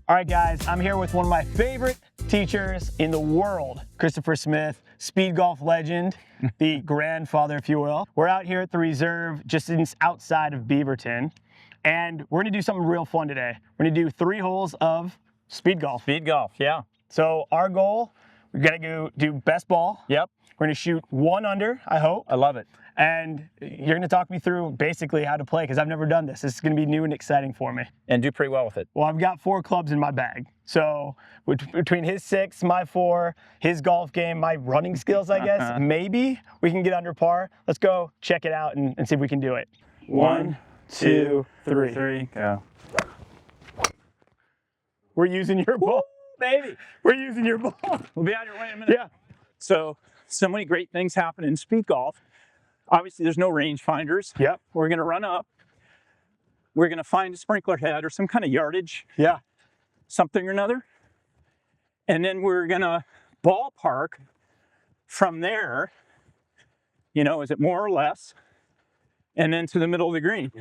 All right, guys, I'm here with one of my favorite teachers in the world, Christopher Smith, speed golf legend, the grandfather, if you will. We're out here at the reserve just outside of Beaverton, and we're gonna do something real fun today. We're gonna do 3 holes of speed golf. Speed golf, yeah. So our goal, we're gonna go do best ball. Yep. We're gonna shoot 1 under, I hope. I love it. And you're gonna talk me through basically how to play, because I've never done this. This is gonna be new and exciting for me. And do pretty well with it. Well, I've got 4 clubs in my bag. So between his 6, my 4, his golf game, my running skills, I guess, maybe we can get under par. Let's go check it out and see if we can do it. 1, 2, 3. Go. We're using your ball. Baby. We're using your ball. We'll be out your way in a minute. Yeah. So many great things happen in speed golf. Obviously, there's no range finders. Yep. We're going to run up. We're going to find a sprinkler head or some kind of yardage. Yeah. Something or another. And then we're going to ballpark from there, is it more or less, and then to the middle of the green.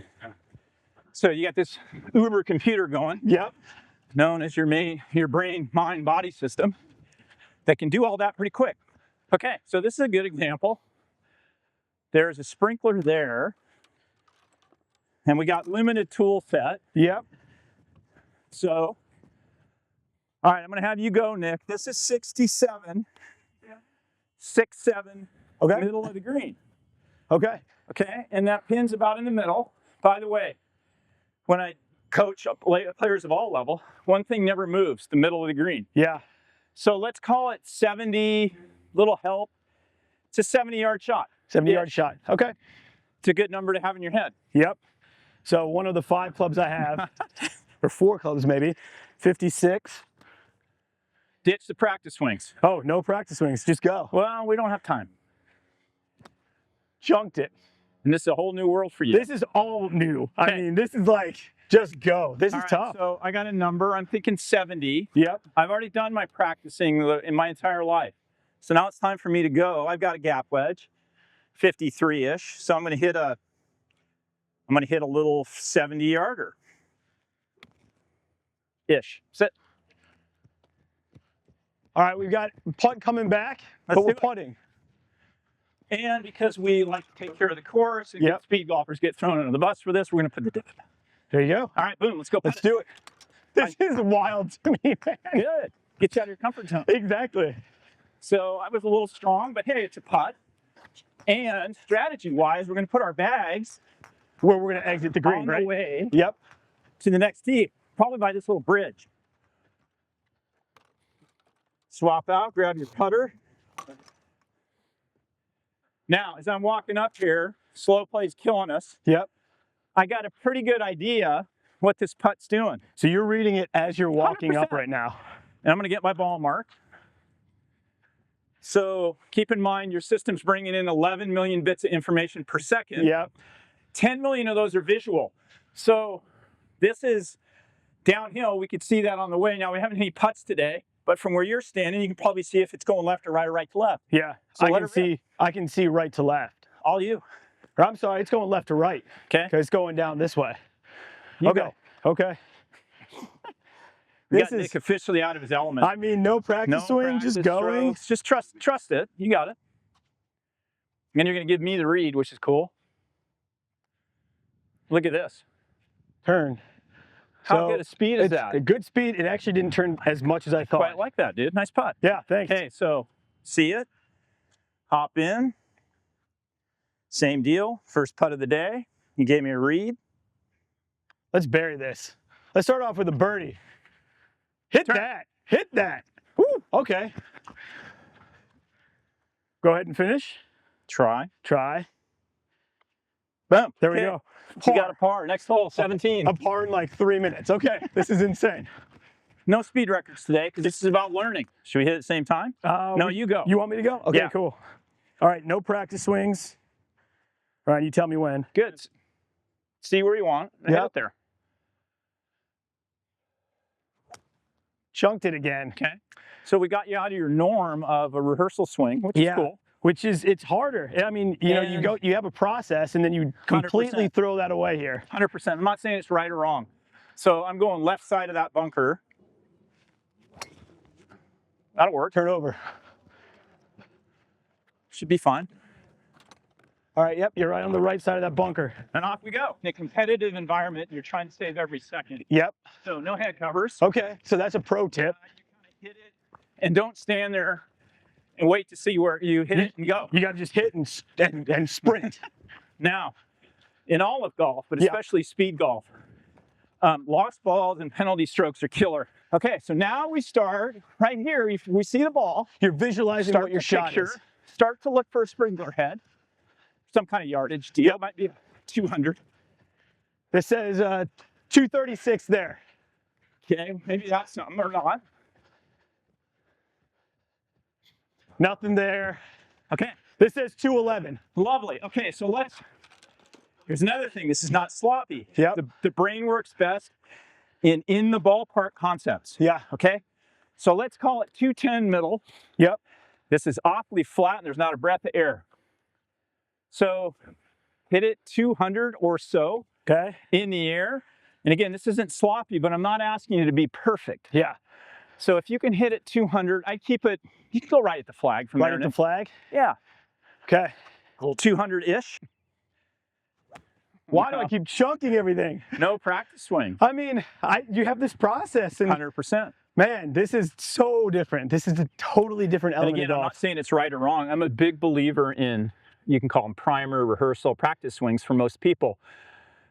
So you got this uber computer going. Yep. Known as your brain, mind, body system that can do all that pretty quick. Okay, so this is a good example. There's a sprinkler there, and we got limited tool set. Yep. So, all right, I'm gonna have you go, Nick. This is 67, 6-7, Okay. middle of the green. Okay. Okay, and that pin's about in the middle. By the way, when I coach players of all level, one thing never moves, the middle of the green. Yeah. So let's call it 70, little help. It's a 70-yard shot. 70-yard shot. Okay. It's a good number to have in your head. Yep. So one of the 5 clubs I have, or 4 clubs maybe, 56. Ditch the practice swings. Oh, no practice swings. Just go. Well, we don't have time. Chunked it. And this is a whole new world for you. This is all new. Okay. I mean, this is like, just go. This All is right, tough. So I got a number. I'm thinking 70. Yep. I've already done my practicing in my entire life. So now it's time for me to go. I've got a gap wedge, 53-ish. So I'm going to hit a little 70-yarder. Ish. Sit. All right, we've got putt coming back, Let's but do we're it. putting. And because we like to take care of the course and Yep. speed golfers get thrown under the bus for this, we're going to put the dip in. There you go. All right, boom, let's go. Let's do it. This is wild to me, man. Good. Get you out of your comfort zone. Exactly. So I was a little strong, but hey, it's a putt. And strategy-wise, we're going to put our bags Where we're going to exit the green, on right? the way Yep. to the next tee, probably by this little bridge. Swap out, grab your putter. Now, as I'm walking up here, slow play's killing us. Yep. I got a pretty good idea what this putt's doing. So you're reading it as you're walking up 100%. right now. And I'm going to get my ball mark. So keep in mind your system's bringing in 11 million bits of information per second. Yep. 10 million of those are visual. So this is downhill. We could see that on the way. Now we haven't any putts today, but from where you're standing, you can probably see if it's going left or right to left. Yeah. So I let can it see. I can see right to left. All you. Or I'm sorry, it's going left to right. Okay. Because it's going down this way. You okay. go. Okay. We This got is. Nick officially out of his element. I mean, no practice No swing, just practice going. strokes. Just trust it. You got it. And you're going to give me the read, which is cool. Look at this. Turn. How So, good a speed is It's that? a good speed. It actually didn't turn as much as I thought. Quite like that, dude. Nice putt. Yeah, thanks. Okay, so see it. Hop in. Same deal. First putt of the day. You gave me a read. Let's bury this. Let's start off with a birdie. Hit Turn. that. Hit that. Woo. Okay. Go ahead and finish. Try. Try. Boom. There we Okay. go. You got a par. Next hole, 17. A par in like 3 minutes. Okay, this is insane. No speed records today because this is about learning. Should we hit at the same time? No, you go. You want me to go? Okay, Yeah. cool. All right, no practice swings. All right, you tell me when. Good. See where you want. Hit Yep. it there. Chunked it again. Okay. So we got you out of your norm of a rehearsal swing, which is cool. Which is, it's harder. I mean, you know, you have a process and then you completely 100%. throw that away here. 100%. I'm not saying it's right or wrong. So I'm going left side of that bunker. That'll work. Turn over. Should be fine. All right, yep, you're right on the right side of that bunker. And off we go. In a competitive environment, you're trying to save every second. Yep. So no head covers. Okay, so that's a pro tip. You kind of hit it, and don't stand there and wait to see where you hit it and go. You got to just hit and sprint. Now, in all of golf, but Yeah. especially speed golf, lost balls and penalty strokes are killer. Okay, so now we start right here. We see the ball. You're visualizing Start what your to shot picture, is. Start to look for a sprinkler head, some kind of yardage deal. Yep. Might be 200. This says 236 there. Okay, maybe that's something or not. Nothing there. Okay, This says 211. lovely. Okay, so here's another thing. This is not sloppy. Yep. The brain works best in the ballpark concepts. Yeah. Okay, so let's call it 210 middle. Yep. This is awfully flat and there's not a breath of air. So hit it 200 or so Okay. in the air. And again, this isn't sloppy, but I'm not asking you to be perfect. Yeah. So if you can hit it 200, I keep it, you can go right at the flag from Right there. at the flag. Yeah, Okay. 200-ish. Why do I keep chunking everything? No practice swing. I mean, you have this process, and 100%. man, this is so different. This is a totally different And element again, of I'm golf. not saying it's right or wrong. I'm a big believer in, you can call them primer, rehearsal, practice swings for most people.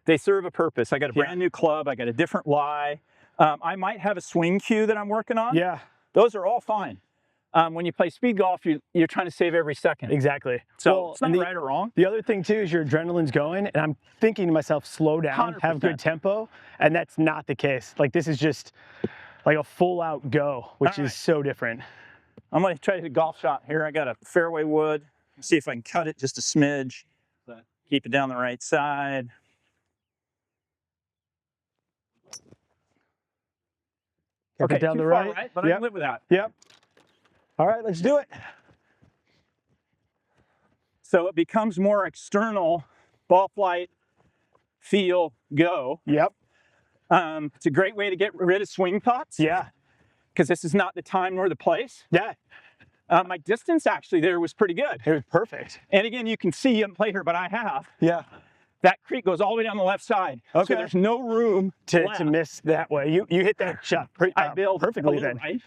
They serve a purpose. I got a brand new club. I got a different lie. I might have a swing cue that I'm working on. Yeah, Those are all fine. When you play speed golf, you're trying to save every second. exactly. So Well, it's not and right or wrong. The other thing too is your adrenaline's going, and I'm thinking to myself, slow down, have 100%. good tempo, and that's not the case. Like this is just like a full out go, which All is right. so different. I'm going to try to hit a golf shot here. I got a fairway wood. See if I can cut it just a smidge. Keep it down the right side. Keep Okay, it down too the far, right. right? But I Yep. can live with that. Yep. All right, let's do it. So it becomes more external, ball flight, feel, go. Yep. It's a great way to get rid of swing thoughts. Yeah. Because this is not the time nor the place. Yeah. My distance actually there was pretty good. It was perfect. And again, you can see you haven't played here, but I have. Yeah. That creek goes all the way down the left side. Okay. So there's no room To miss that way. You hit that shot I build perfectly a little then. right.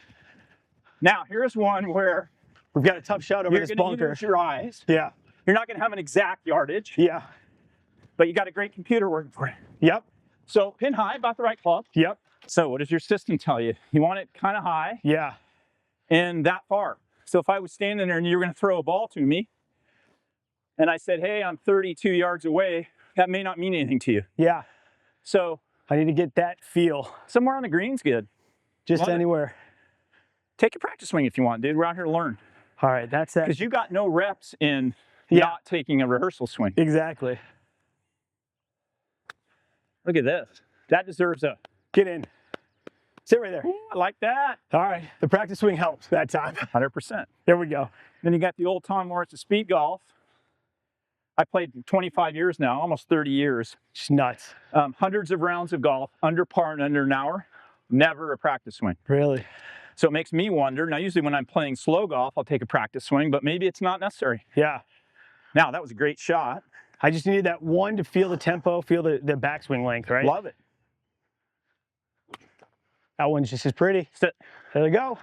Now, here's one where We've got a tough shot over you're this going to bunker. use your eyes. Yeah. You're not going to have an exact yardage, Yeah. but you got a great computer working for you. Yep. So pin high, about the right club. Yep. So what does your system tell you? You want it kind of high Yeah. and that far. So if I was standing there and you were going to throw a ball to me, and I said, hey, I'm 32 yards away, that may not mean anything to you. Yeah. So I need to get that feel. somewhere on the green's good. Just Love it. anywhere. Take a practice swing if you want, dude. We're out here to learn. All right, that's that. Because you got no reps in Yeah. not taking a rehearsal swing. Exactly. Look at this. That deserves a, Get in. Sit right there. I like that. All right. The practice swing helps that time. 100%. There we go. Then you got the old Tom Morris of speed golf. I played 25 years now, almost 30 years. Just nuts. Hundreds of rounds of golf, under par and under an hour. Never a practice swing. Really? So it makes me wonder. Now, usually when I'm playing slow golf, I'll take a practice swing, but maybe it's not necessary. Yeah. Now, that was a great shot. I just needed that one to feel the tempo, feel the backswing length, right? Love it. That one's just as pretty. Sit. There we go.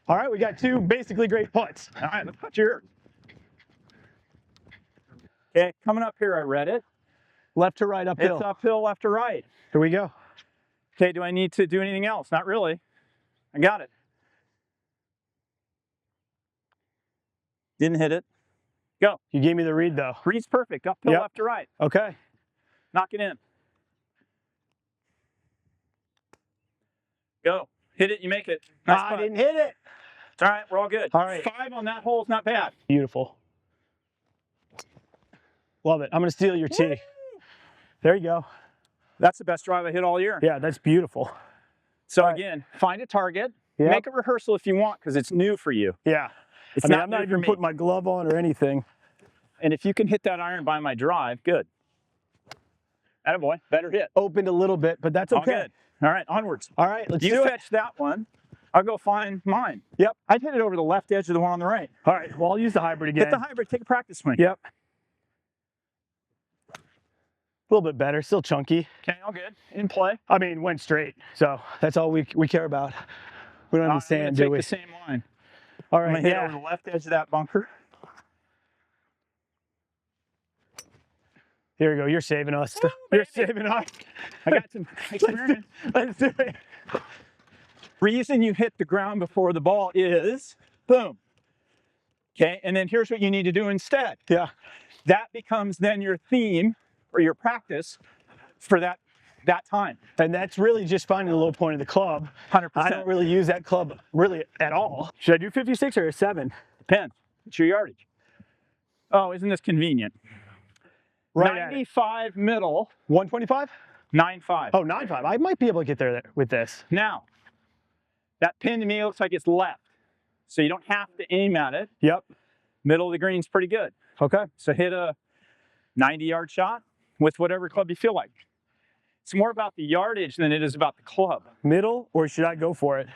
All right, we got two basically great putts. All right, let's put your. Okay, coming up here, I read it. Left to right, uphill. It's uphill, left to right. Here we go. Okay, do I need to do anything else? Not really. I got it. Didn't hit it. Go. You gave me the read though. Read's perfect. Uphill, Yep. left to right. Okay. Knock it in. Go. Hit it, you make it. Nice I putt. didn't hit it. It's all right, we're all good. All right. 5 on that hole is not bad. Beautiful. Love it. I'm going to steal your tee. There you go. That's the best drive I hit all year. Yeah, that's beautiful. So All right. again, find a target. Yep. Make a rehearsal if you want because it's new for you. Yeah. It's I mean, not I'm not new even for me. putting my glove on or anything. And if you can hit that iron by my drive, good. Attaboy, better hit. Opened a little bit, but that's All okay. good. All right, onwards. All right, let's You do it. fetch that one. I'll go find mine. Yep. I'd hit it over the left edge of the one on the right. All right, well, I'll use the hybrid again. Hit the hybrid, take a practice swing. Yep. A little bit better, still chunky. Okay, all good. In play. I mean, went straight, so that's all we care about. We don't understand, do we? Take the same line. All I'm right, gonna hit over the left edge of that bunker. Here we go, you're saving us. You're saving us. I got some experience. Let's do it. Reason you hit the ground before the ball is, boom. Okay, and then here's what you need to do instead. Yeah. That becomes then your theme or your practice for that time. And that's really just finding the low point of the club. 100%. I don't really use that club really at all. Should I do 56 or a 7? Depends. It's your yardage. Oh, isn't this convenient? Right 95 middle. 125? 9.5. Oh, 9.5. I might be able to get there with this. Now, that pin to me looks like it's left. So you don't have to aim at it. Yep. Middle of the green's pretty good. Okay. So hit a 90-yard shot with whatever club you feel like. It's more about the yardage than it is about the club. Middle, or should I go for it?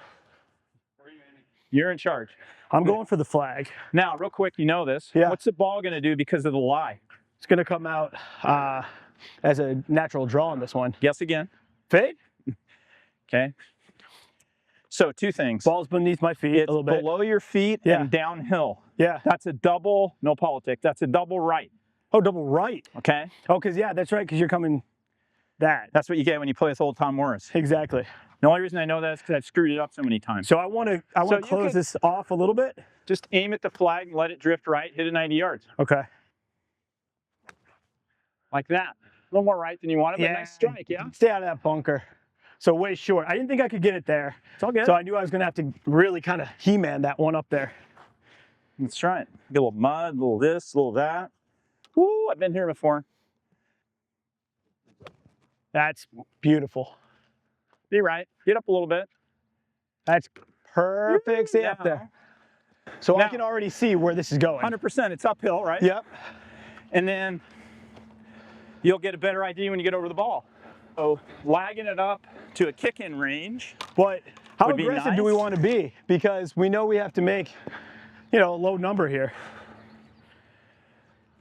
You're in charge. I'm going for the flag. Now, real quick, you know this. Yeah. What's the ball going to do because of the lie? It's going to come out as a natural draw on this one. Guess again. Fade? Okay. So 2 things. Ball's beneath my feet It's a little bit. below your feet Yeah. and downhill. Yeah. That's a double, no politics. That's a double right. Oh, double right. Okay. Oh, because, yeah, that's right, because you're coming that. That's what you get when you play with old Tom Morris. Exactly. The only reason I know that is because I've screwed it up so many times. So I want to So you close could- this off a little bit. Just aim at the flag and let it drift right, hit it 90 yards. Okay. Like that. A little more right than you wanted, but Yeah. nice strike, yeah? Stay out of that bunker. So way short. I didn't think I could get it there. It's all good. So I knew I was going to have to really kind of He-Man that one up there. Let's try it. Get a little mud, a little this, a little that. Woo, I've been here before. That's beautiful. Be right. Get up a little bit. That's perfect. Stay up Yeah. there. So I Now- can already see where this is going. 100%. It's uphill, right? Yep. And then you'll get a better idea when you get over the ball. So lagging it up to a kick-in range. But how Would be aggressive do we nice. want to be? Because we know we have to make, a low number here.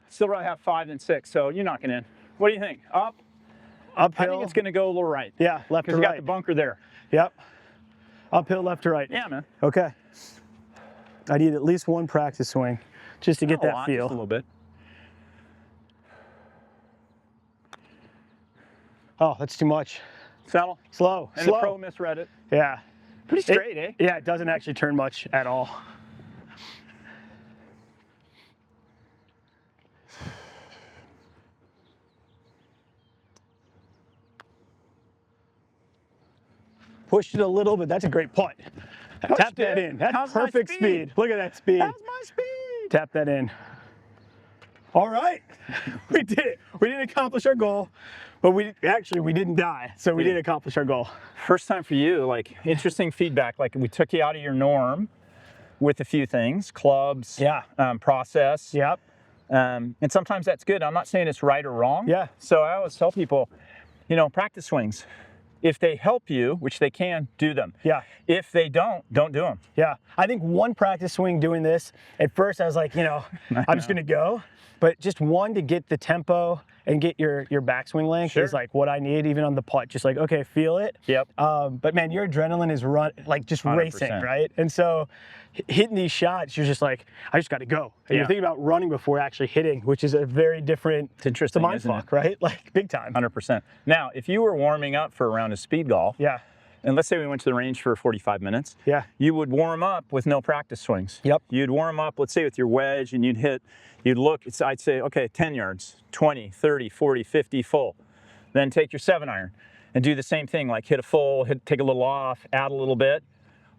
Still rather have 5 than 6, so you're knocking in. What do you think? Up? Uphill. I think it's going to go a little right. Yeah, left to Because you got right. the bunker there. Yep. Uphill, left to right. Yeah, man. Okay. I need at least one practice swing just to get Not a that lot, feel. Just a little bit. Oh, that's too much. Settle. Slow. And Slow. the pro misread it. Yeah. Pretty straight, eh? Yeah, it doesn't actually turn much at all. Pushed it a little bit. That's a great putt. Tap that in. That's How's my perfect speed. Look at that speed. That's my speed. Tap that in. All right. We did it. We didn't accomplish our goal, but we didn't die. So we did accomplish our goal. First time for you, like interesting feedback. Like we took you out of your norm with a few things, clubs, process. Yep. And sometimes that's good. I'm not saying it's right or wrong. Yeah. So I always tell people, practice swings. If they help you, which they can, do them. Yeah. If they don't do them. Yeah. I think one practice swing doing this, at first I was like, I'm just going to go. But just one to get the tempo and get your backswing length is like what I need, even on the putt. Just like, okay, feel it. Yep. But man, your adrenaline is just 100%. racing, right? And so hitting these shots, you're just like, I just got to go. And you're thinking about running before actually hitting, which is a very different. It's interesting, mind isn't it? fuck, right? Like big time. 100%. Now, if you were warming up for a round of speed golf, Yeah. and let's say we went to the range for 45 minutes, Yeah. you would warm up with no practice swings. Yep. You'd warm up, let's say with your wedge, and you'd look, I'd say, okay, 10 yards, 20, 30, 40, 50, full. Then take your 7-iron and do the same thing, like hit a full, take a little off, add a little bit,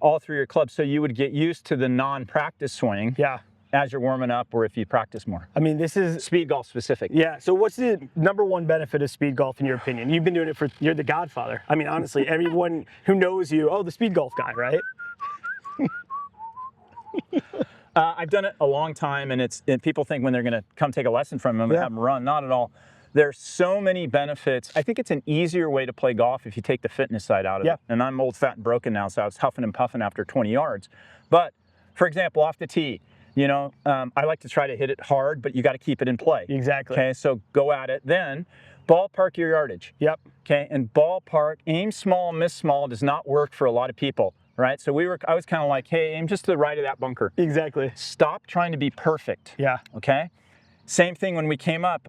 all through your club. So you would get used to the non-practice swing Yeah. as you're warming up or if you practice more. I mean, this is. Speed golf specific. Yeah. So what's the number one benefit of speed golf in your opinion? You've been doing it you're the Godfather. I mean, honestly, everyone who knows you, the speed golf guy, right? I've done it a long time, and people think when they're going to come take a lesson from him and have them run. Not at all. There's so many benefits. I think it's an easier way to play golf if you take the fitness side out of it. And I'm old, fat, and broken now, so I was huffing and puffing after 20 yards. But for example, off the tee, you know, I like to try to hit it hard, but you got to keep it in play. Exactly. Okay, so go at it. Then ballpark your yardage. Yep. Okay, and ballpark, aim small, miss small does not work for a lot of people, right? So I was kind of like, hey, aim just to the right of that bunker. Exactly. Stop trying to be perfect. Yeah. Okay. Same thing when we came up.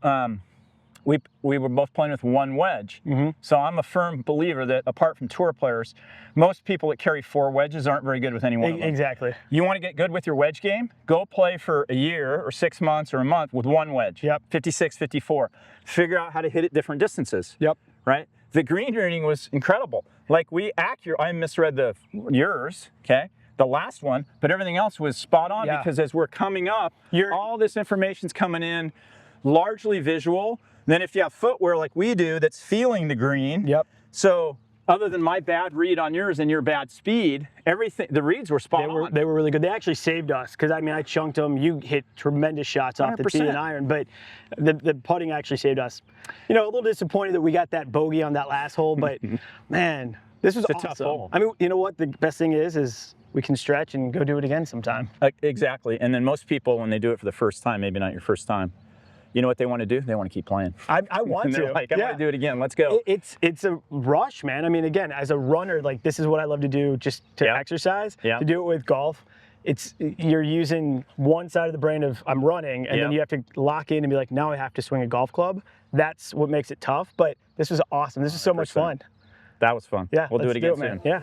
We were both playing with one wedge. So I'm a firm believer that apart from tour players, most people that carry 4 wedges aren't very good with any one of them. Exactly. You want to get good with your wedge game? Go play for a year or 6 months or a month with one wedge. Yep. 56, 54. Figure out how to hit it different distances. Yep. Right? The green reading was incredible. Like I misread yours, okay? The last one, but everything else was spot on because as we're coming up, all this information's coming in largely visual. Then if you have footwear like we do that's feeling the green. Yep. So other than my bad read on yours and your bad speed, everything, the reads were spot on. They were really good. They actually saved us because I mean I chunked them. You hit tremendous shots off the tee and iron, but the putting actually saved us. You know, a little disappointed that we got that bogey on that last hole, but man, this was awesome. Tough hole. I mean, you know what? The best thing is we can stretch and go do it again sometime. Exactly. And then most people, when they do it for the first time, maybe not your first time, you know what they want to do? They want to keep playing. I want and they're to. like, I want to do it again. Let's go. It's a rush, man. I mean, again, as a runner, like this is what I love to do, just to exercise. To do it with golf, you're using one side of the brain of I'm running, and then you have to lock in and be like, now I have to swing a golf club. That's what makes it tough. But this was awesome. This is so much fun. That was fun. Yeah, we'll do it again soon. Yeah.